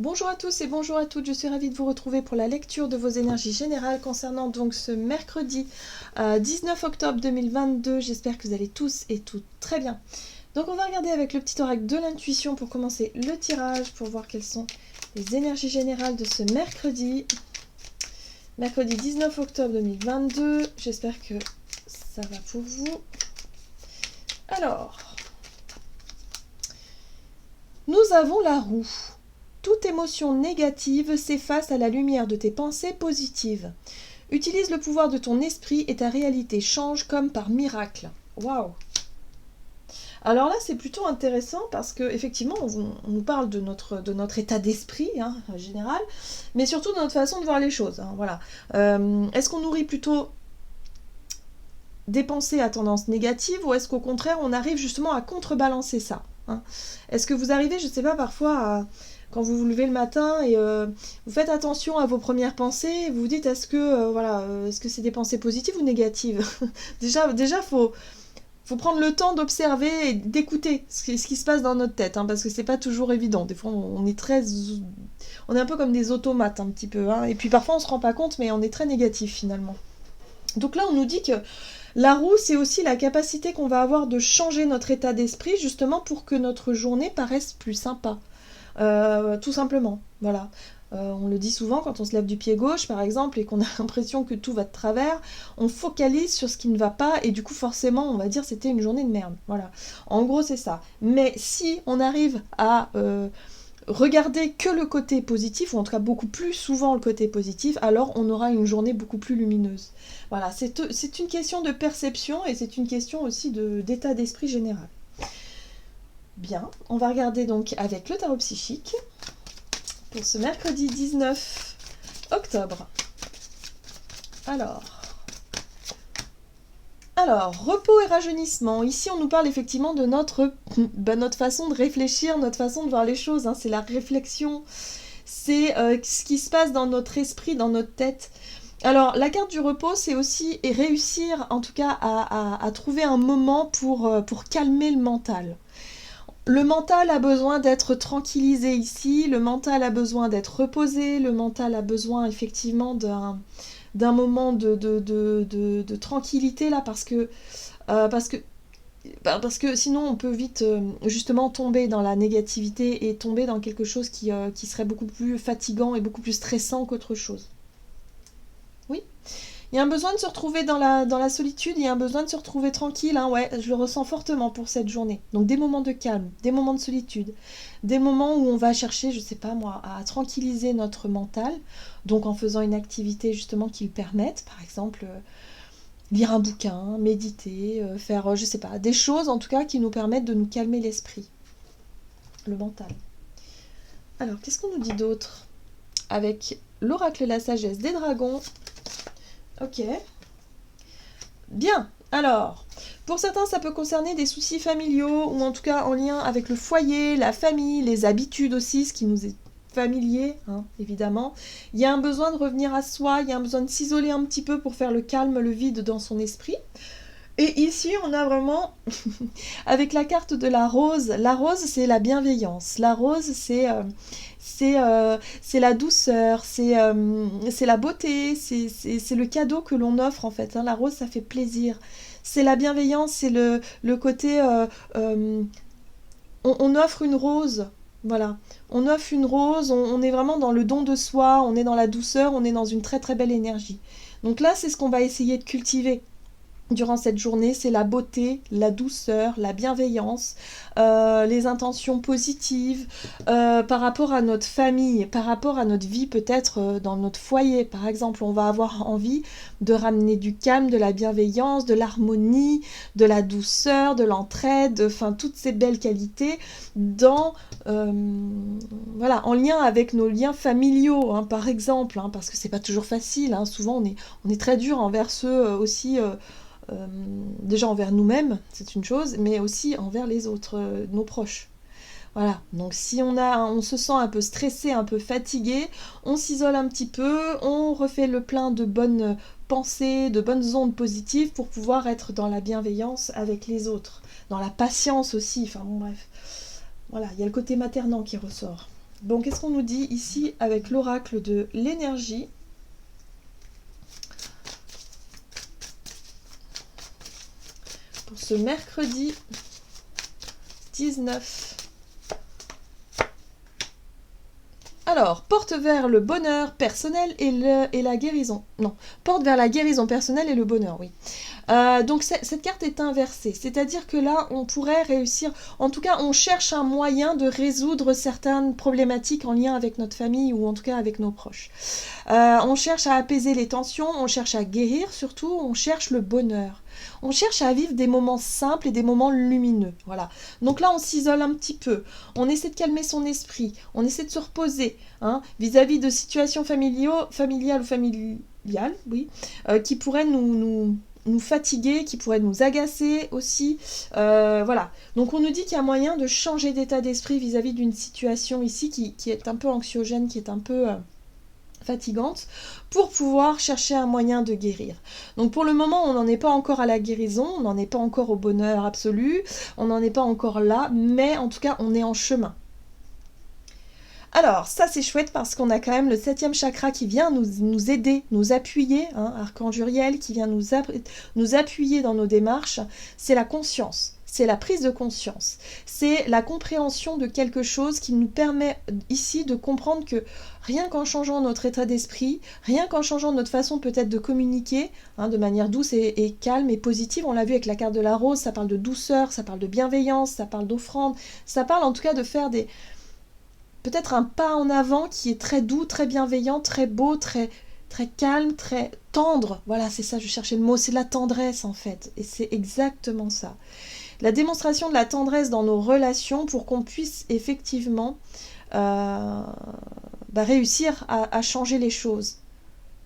Bonjour à tous et bonjour à toutes, je suis ravie de vous retrouver pour la lecture de vos énergies générales concernant donc ce mercredi 19 octobre 2022. J'espère que vous allez tous et toutes très bien. Donc on va regarder avec le petit oracle de l'intuition pour commencer le tirage, pour voir quelles sont les énergies générales de ce mercredi. Mercredi 19 octobre 2022, j'espère que ça va pour vous. Alors, nous avons la roue. Toute émotion négative s'efface à la lumière de tes pensées positives. Utilise le pouvoir de ton esprit et ta réalité change comme par miracle. Waouh! Alors là, c'est plutôt intéressant parce que effectivement, on nous parle de notre état d'esprit en général, mais surtout de notre façon de voir les choses. Voilà. Est-ce qu'on nourrit plutôt des pensées à tendance négative ou est-ce qu'au contraire, on arrive justement à contrebalancer ça? Est-ce que vous arrivez, je ne sais pas, parfois à... Quand vous vous levez le matin et vous faites attention à vos premières pensées, vous vous dites est-ce que c'est des pensées positives ou négatives? Déjà faut prendre le temps d'observer et d'écouter ce qui se passe dans notre tête, parce que c'est pas toujours évident. Des fois on est un peu comme des automates un petit peu, et puis parfois on se rend pas compte mais on est très négatif finalement. Donc là on nous dit que la roue c'est aussi la capacité qu'on va avoir de changer notre état d'esprit justement pour que notre journée paraisse plus sympa. Tout simplement, voilà. On le dit souvent quand on se lève du pied gauche par exemple et qu'on a l'impression que tout va de travers, on focalise sur ce qui ne va pas et du coup forcément on va dire c'était une journée de merde, voilà. En gros c'est ça. Mais si on arrive à regarder que le côté positif, ou en tout cas beaucoup plus souvent le côté positif, alors on aura une journée beaucoup plus lumineuse. Voilà, c'est une question de perception et c'est une question aussi d'état d'esprit général. Bien, on va regarder donc avec le tarot psychique pour ce mercredi 19 octobre. Alors, repos et rajeunissement. Ici, on nous parle effectivement de notre façon de réfléchir, notre façon de voir les choses. C'est la réflexion, c'est ce qui se passe dans notre esprit, dans notre tête. Alors, la carte du repos, c'est aussi réussir, en tout cas, à trouver un moment pour calmer le mental. Le mental a besoin d'être tranquillisé ici, le mental a besoin d'être reposé, le mental a besoin effectivement d'un moment de tranquillité là parce que sinon on peut vite justement tomber dans la négativité et tomber dans quelque chose qui serait beaucoup plus fatigant et beaucoup plus stressant qu'autre chose. Oui. Il y a un besoin de se retrouver dans la solitude, il y a un besoin de se retrouver tranquille, ouais, je le ressens fortement pour cette journée. Donc des moments de calme, des moments de solitude, des moments où on va chercher, je sais pas moi, à tranquilliser notre mental, donc en faisant une activité justement qui le permette, par exemple lire un bouquin, méditer, faire, je sais pas, des choses en tout cas qui nous permettent de nous calmer l'esprit, le mental. Alors, qu'est-ce qu'on nous dit d'autre? Avec l'oracle la sagesse des dragons. Ok. Bien. Alors, pour certains, ça peut concerner des soucis familiaux ou en tout cas en lien avec le foyer, la famille, les habitudes aussi, ce qui nous est familier, évidemment. Il y a un besoin de revenir à soi, il y a un besoin de s'isoler un petit peu pour faire le calme, le vide dans son esprit. Et ici, on a vraiment, avec la carte de la rose c'est la bienveillance. La rose, c'est la douceur, c'est la beauté, c'est le cadeau que l'on offre en fait. La rose, ça fait plaisir. C'est la bienveillance, c'est le côté... on offre une rose, voilà. On offre une rose, on est vraiment dans le don de soi, on est dans la douceur, on est dans une très très belle énergie. Donc là, c'est ce qu'on va essayer de cultiver durant cette journée, c'est la beauté, la douceur, la bienveillance, les intentions positives par rapport à notre famille, par rapport à notre vie peut-être dans notre foyer. Par exemple, on va avoir envie de ramener du calme, de la bienveillance, de l'harmonie, de la douceur, de l'entraide, enfin toutes ces belles qualités dans, en lien avec nos liens familiaux, par exemple, parce que c'est pas toujours facile. Souvent, on est très dur envers ceux aussi... déjà envers nous-mêmes, c'est une chose, mais aussi envers les autres, nos proches. Voilà, donc si on se sent un peu stressé, un peu fatigué, on s'isole un petit peu, on refait le plein de bonnes pensées, de bonnes ondes positives pour pouvoir être dans la bienveillance avec les autres, dans la patience aussi, enfin bon bref. Voilà, il y a le côté maternant qui ressort. Bon, qu'est-ce qu'on nous dit ici avec l'oracle de l'énergie? Pour ce mercredi 19. Alors, porte vers le bonheur personnel et la guérison. Non, porte vers la guérison personnelle et le bonheur, oui. Donc cette carte est inversée, c'est-à-dire que là, on pourrait réussir, en tout cas, on cherche un moyen de résoudre certaines problématiques en lien avec notre famille ou en tout cas avec nos proches. On cherche à apaiser les tensions, on cherche à guérir surtout, on cherche le bonheur. On cherche à vivre des moments simples et des moments lumineux. Voilà. Donc là, on s'isole un petit peu. On essaie de calmer son esprit. On essaie de se reposer vis-à-vis de situations familiales ou familiales, oui, qui pourraient nous fatiguer, qui pourraient nous agacer aussi. Voilà. Donc on nous dit qu'il y a moyen de changer d'état d'esprit vis-à-vis d'une situation ici qui est un peu anxiogène, qui est un peu fatigante, pour pouvoir chercher un moyen de guérir. Donc pour le moment, on n'en est pas encore à la guérison, on n'en est pas encore au bonheur absolu, on n'en est pas encore là, mais en tout cas, on est en chemin. Alors, ça c'est chouette parce qu'on a quand même le 7e chakra qui vient nous aider, nous appuyer, Archange Uriel qui vient nous appuyer dans nos démarches, c'est la conscience. C'est la prise de conscience, c'est la compréhension de quelque chose qui nous permet ici de comprendre que rien qu'en changeant notre état d'esprit, rien qu'en changeant notre façon peut-être de communiquer, de manière douce et calme et positive, on l'a vu avec la carte de la rose, ça parle de douceur, ça parle de bienveillance, ça parle d'offrande, ça parle en tout cas de faire peut-être un pas en avant qui est très doux, très bienveillant, très beau, très calme, très tendre. Voilà, c'est ça, je cherchais le mot, c'est de la tendresse en fait, et c'est exactement ça. La démonstration de la tendresse dans nos relations pour qu'on puisse effectivement réussir à changer les choses.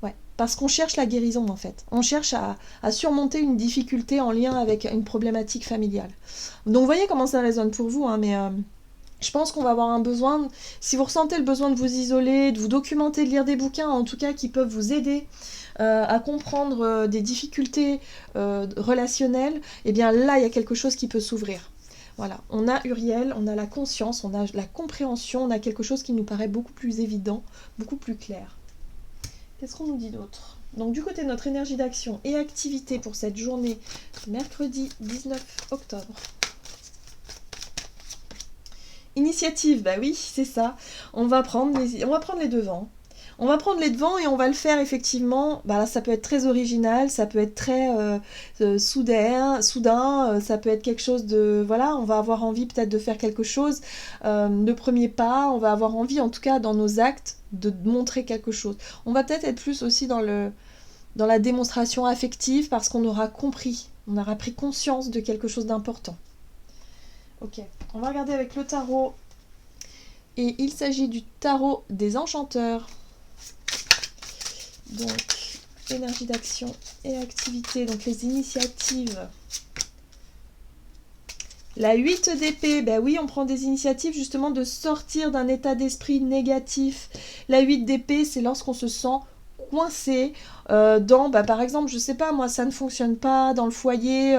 Ouais, parce qu'on cherche la guérison en fait. On cherche à surmonter une difficulté en lien avec une problématique familiale. Donc vous voyez comment ça résonne pour vous, mais je pense qu'on va avoir un besoin, si vous ressentez le besoin de vous isoler, de vous documenter, de lire des bouquins en tout cas qui peuvent vous aider à comprendre des difficultés relationnelles, et bien là il y a quelque chose qui peut s'ouvrir. Voilà, on a Uriel, on a la conscience, on a la compréhension, on a quelque chose qui nous paraît beaucoup plus évident, beaucoup plus clair. Qu'est-ce qu'on nous dit d'autre? Donc du côté de notre énergie d'action et activité pour cette journée, mercredi 19 octobre. Initiative, bah oui, c'est ça. On va prendre les devants. On va prendre les devants et on va le faire effectivement. Là, ça peut être très original, ça peut être très soudain, ça peut être quelque chose de... Voilà, on va avoir envie peut-être de faire quelque chose, de premier pas, on va avoir envie en tout cas dans nos actes de montrer quelque chose. On va peut-être être plus aussi dans la démonstration affective parce qu'on aura compris, on aura pris conscience de quelque chose d'important. Ok, on va regarder avec le tarot. Et il s'agit du tarot des enchanteurs. Donc, énergie d'action et activité, donc les initiatives. La 8 d'épée, ben oui, on prend des initiatives justement de sortir d'un état d'esprit négatif. La 8 d'épée, c'est lorsqu'on se sent coincé dans, par exemple, je sais pas, moi, ça ne fonctionne pas dans le foyer,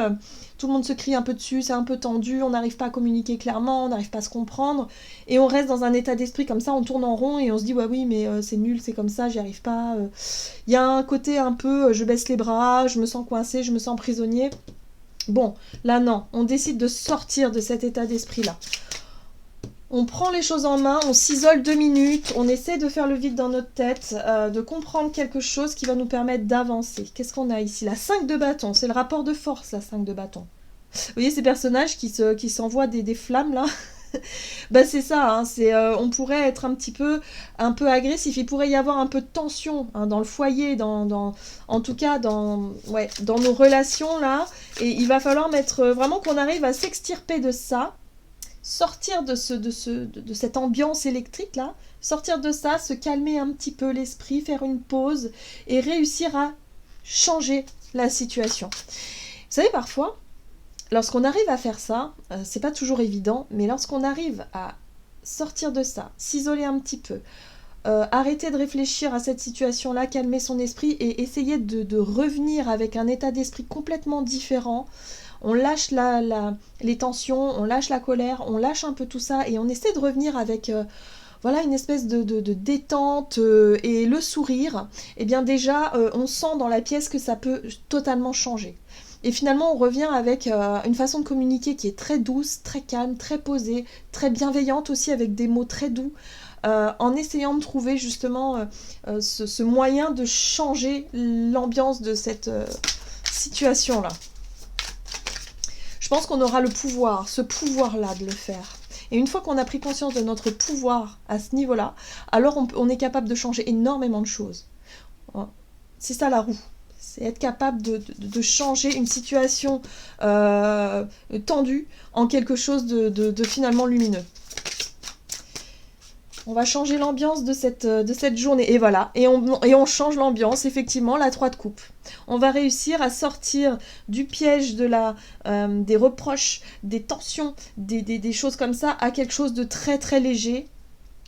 tout le monde se crie un peu dessus, c'est un peu tendu, on n'arrive pas à communiquer clairement, on n'arrive pas à se comprendre, et on reste dans un état d'esprit comme ça, on tourne en rond, et on se dit, ouais, oui, mais c'est nul, c'est comme ça, j'y arrive pas. Il y a un côté un peu, je baisse les bras, je me sens coincé, je me sens prisonnier. Bon, là, non, on décide de sortir de cet état d'esprit-là. On prend les choses en main, on s'isole 2 minutes, on essaie de faire le vide dans notre tête, de comprendre quelque chose qui va nous permettre d'avancer. Qu'est-ce qu'on a ici? La 5 de bâton, c'est le rapport de force, la 5 de bâton. Vous voyez ces personnages qui s'envoient des flammes, là? C'est ça, on pourrait être un peu agressif, il pourrait y avoir un peu de tension dans le foyer, en tout cas dans nos relations, là, et il va falloir vraiment qu'on arrive à s'extirper de ça, sortir de cette ambiance électrique là, sortir de ça, se calmer un petit peu l'esprit, faire une pause et réussir à changer la situation. Vous savez, parfois, lorsqu'on arrive à faire ça, c'est pas toujours évident, mais lorsqu'on arrive à sortir de ça, s'isoler un petit peu, arrêter de réfléchir à cette situation-là, calmer son esprit et essayer de revenir avec un état d'esprit complètement différent. On lâche les tensions, on lâche la colère, on lâche un peu tout ça et on essaie de revenir avec voilà, une espèce de détente et le sourire, eh bien déjà, on sent dans la pièce que ça peut totalement changer. Et finalement, on revient avec une façon de communiquer qui est très douce, très calme, très posée, très bienveillante aussi, avec des mots très doux, en essayant de trouver justement ce moyen de changer l'ambiance de cette situation-là. Je pense qu'on aura le pouvoir, ce pouvoir-là de le faire. Et une fois qu'on a pris conscience de notre pouvoir à ce niveau-là, alors on est capable de changer énormément de choses. C'est ça la roue. C'est être capable de changer une situation tendue en quelque chose de finalement lumineux. On va changer l'ambiance de cette journée. Et voilà, et on change l'ambiance, effectivement, la 3 de coupe. On va réussir à sortir du piège des reproches, des tensions, des choses comme ça, à quelque chose de très très léger.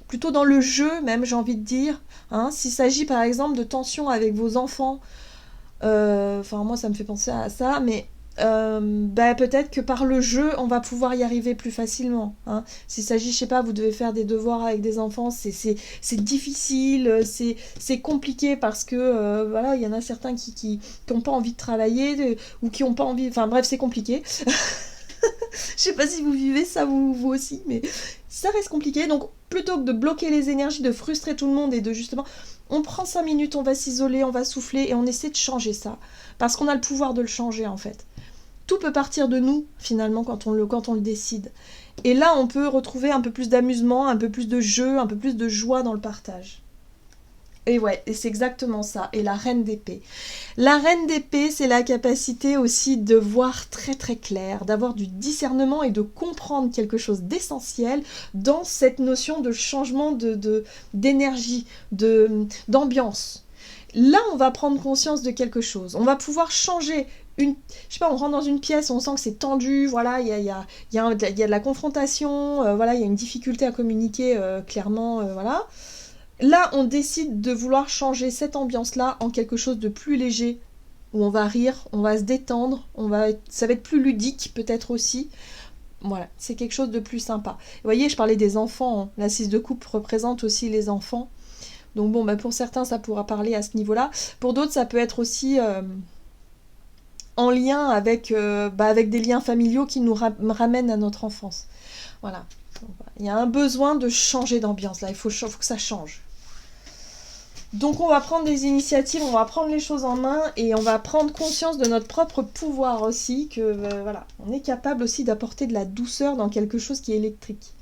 Plutôt dans le jeu même, j'ai envie de dire. Hein, s'il s'agit par exemple de tensions avec vos enfants, moi ça me fait penser à ça, mais peut-être que par le jeu on va pouvoir y arriver plus facilement, hein. S'il s'agit, je sais pas, vous devez faire des devoirs avec des enfants, c'est difficile, c'est compliqué parce que voilà, il y en a certains qui ont pas envie de travailler ou qui ont pas envie, enfin bref, c'est compliqué. Je sais pas si vous vivez ça vous aussi, mais ça reste compliqué. Donc plutôt que de bloquer les énergies, de frustrer tout le monde et de justement, on prend 5 minutes, on va s'isoler, on va souffler et on essaie de changer ça. Parce qu'on a le pouvoir de le changer en fait. Tout peut partir de nous finalement quand on le décide. Et là on peut retrouver un peu plus d'amusement, un peu plus de jeu, un peu plus de joie dans le partage. Et ouais, et c'est exactement ça. Et la reine d'épée. La reine d'épée, c'est la capacité aussi de voir très très clair, d'avoir du discernement et de comprendre quelque chose d'essentiel dans cette notion de changement d'énergie, d'ambiance. Là, on va prendre conscience de quelque chose. On va pouvoir changer je sais pas, on rentre dans une pièce, on sent que c'est tendu, voilà, il y a de la confrontation, voilà, il y a une difficulté à communiquer clairement, voilà. Là, on décide de vouloir changer cette ambiance-là en quelque chose de plus léger, où on va rire, on va se détendre, ça va être plus ludique peut-être aussi. Voilà, c'est quelque chose de plus sympa. Vous voyez, je parlais des enfants, hein. La 6 de coupe représente aussi les enfants. Donc bon, pour certains, ça pourra parler à ce niveau-là. Pour d'autres, ça peut être aussi en lien avec des liens familiaux qui nous ramènent à notre enfance. Voilà. Il y a un besoin de changer d'ambiance, là. Il faut que ça change. Donc on va prendre des initiatives, on va prendre les choses en main et on va prendre conscience de notre propre pouvoir aussi, que voilà, on est capable aussi d'apporter de la douceur dans quelque chose qui est électrique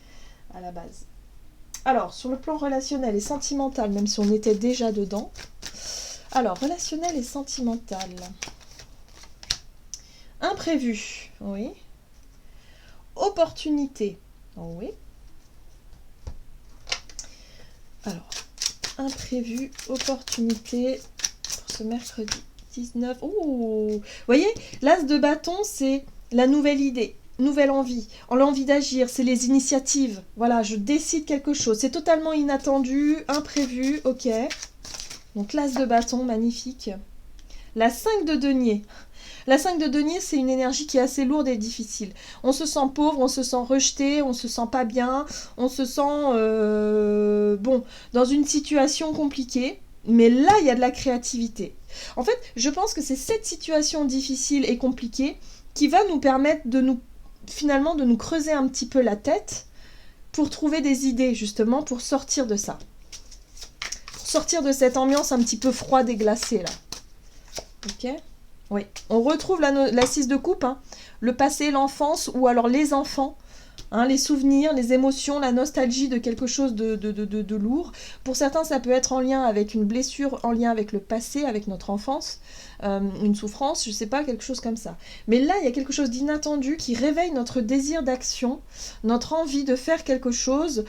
à la base. Alors, sur le plan relationnel et sentimental, même si on était déjà dedans. Alors, relationnel et sentimental. Imprévu, oui. Opportunité, oui. Alors, imprévu, opportunité pour ce mercredi 19. Ouh, vous voyez, l'as de bâton, c'est la nouvelle idée, nouvelle envie, l'envie d'agir, c'est les initiatives. Voilà, je décide quelque chose, c'est totalement inattendu, imprévu, ok. Donc l'as de bâton, magnifique. La 5 de denier. La 5 de denier, c'est une énergie qui est assez lourde et difficile. On se sent pauvre, on se sent rejeté, on se sent pas bien, on se sent dans une situation compliquée. Mais là, il y a de la créativité. En fait, je pense que c'est cette situation difficile et compliquée qui va nous permettre de nous creuser un petit peu la tête pour trouver des idées, justement, pour sortir de ça. Pour sortir de cette ambiance un petit peu froide et glacée, là. Ok ? Oui, on retrouve la 6 de coupe, hein. Le passé, l'enfance, ou alors les enfants, hein, les souvenirs, les émotions, la nostalgie de quelque chose de lourd. Pour certains, ça peut être en lien avec une blessure, en lien avec le passé, avec notre enfance, une souffrance, je sais pas, quelque chose comme ça. Mais là, il y a quelque chose d'inattendu qui réveille notre désir d'action, notre envie de faire quelque chose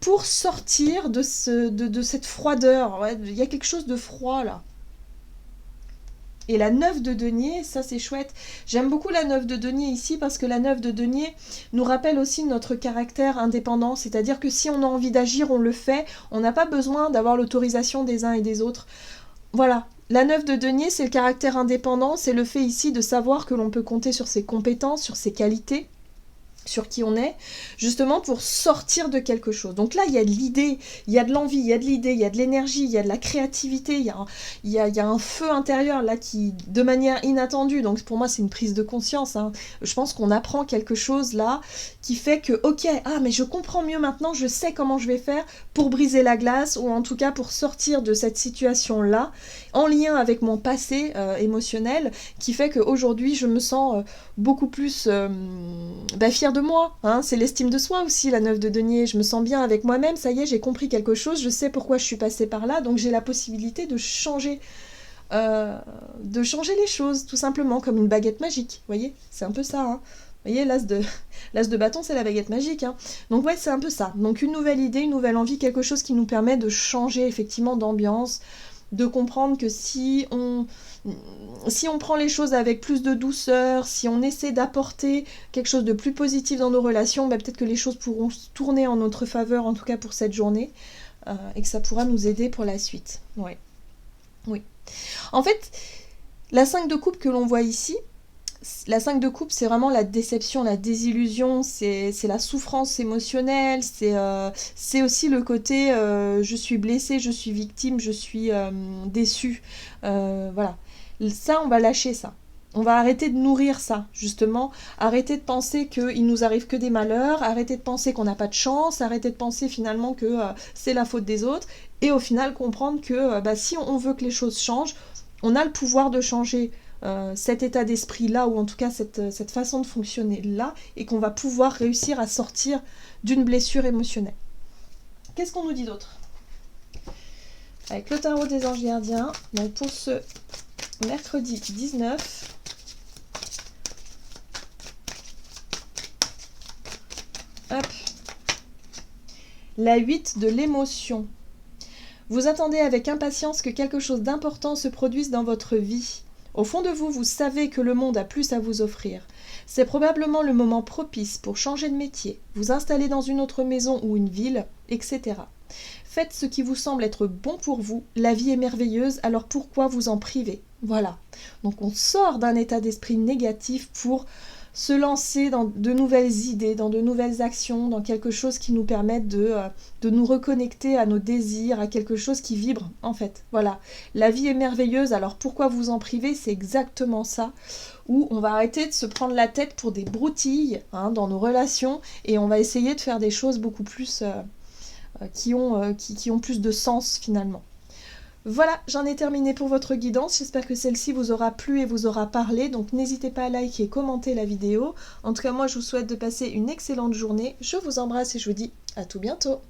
pour sortir de cette froideur. Ouais, il y a quelque chose de froid, là. Et la 9 de denier, ça c'est chouette. J'aime beaucoup la 9 de denier ici parce que la 9 de denier nous rappelle aussi notre caractère indépendant. C'est-à-dire que si on a envie d'agir, on le fait. On n'a pas besoin d'avoir l'autorisation des uns et des autres. Voilà. La 9 de denier, c'est le caractère indépendant. C'est le fait ici de savoir que l'on peut compter sur ses compétences, sur ses qualités, sur qui on est, justement pour sortir de quelque chose. Donc là, il y a de l'idée, il y a de l'envie, il y a de l'idée, il y a de l'énergie, il y a de la créativité, il y a un feu intérieur là qui, de manière inattendue, donc pour moi c'est une prise de conscience, hein. Je pense qu'on apprend quelque chose là qui fait que, ok, ah mais je comprends mieux maintenant, je sais comment je vais faire pour briser la glace, ou en tout cas pour sortir de cette situation-là, en lien avec mon passé émotionnel, qui fait qu'aujourd'hui je me sens beaucoup plus fière de moi, hein. C'est l'estime de soi aussi, la 9 de denier, je me sens bien avec moi-même, ça y est, j'ai compris quelque chose, je sais pourquoi je suis passée par là, donc j'ai la possibilité de changer les choses, tout simplement, comme une baguette magique, vous voyez, c'est un peu ça, hein. Vous voyez, l'as de bâton, c'est la baguette magique, hein. Donc ouais, c'est un peu ça, donc une nouvelle idée, une nouvelle envie, quelque chose qui nous permet de changer effectivement d'ambiance, de comprendre que si on prend les choses avec plus de douceur, si on essaie d'apporter quelque chose de plus positif dans nos relations, peut-être que les choses pourront se tourner en notre faveur, en tout cas pour cette journée, et que ça pourra nous aider pour la suite. Ouais. Oui. En fait, la 5 de coupe que l'on voit ici, la 5 de coupe, c'est vraiment la déception, la désillusion, c'est la souffrance émotionnelle, c'est aussi le côté je suis blessée, je suis victime, je suis déçue. Voilà. Ça, on va lâcher ça. On va arrêter de nourrir ça, justement. Arrêter de penser qu'il nous arrive que des malheurs, arrêter de penser qu'on n'a pas de chance, arrêter de penser finalement que c'est la faute des autres, et au final comprendre que si on veut que les choses changent, on a le pouvoir de changer cet état d'esprit-là, ou en tout cas cette façon de fonctionner-là, et qu'on va pouvoir réussir à sortir d'une blessure émotionnelle. Qu'est-ce qu'on nous dit d'autre? Avec le tarot des anges gardiens, donc pour ce mercredi 19, hop, la 8 de l'émotion. Vous attendez avec impatience que quelque chose d'important se produise dans votre vie. Au fond de vous, vous savez que le monde a plus à vous offrir. C'est probablement le moment propice pour changer de métier, vous installer dans une autre maison ou une ville, etc. Faites ce qui vous semble être bon pour vous, la vie est merveilleuse, alors pourquoi vous en priver? Voilà. Donc on sort d'un état d'esprit négatif pour se lancer dans de nouvelles idées, dans de nouvelles actions, dans quelque chose qui nous permette de nous reconnecter à nos désirs, à quelque chose qui vibre, en fait. Voilà. La vie est merveilleuse, alors pourquoi vous en priver? C'est exactement ça. Où on va arrêter de se prendre la tête pour des broutilles dans nos relations, et on va essayer de faire des choses beaucoup plus qui ont plus de sens finalement. Voilà, j'en ai terminé pour votre guidance, j'espère que celle-ci vous aura plu et vous aura parlé, donc n'hésitez pas à liker et commenter la vidéo. En tout cas, moi je vous souhaite de passer une excellente journée, je vous embrasse et je vous dis à tout bientôt.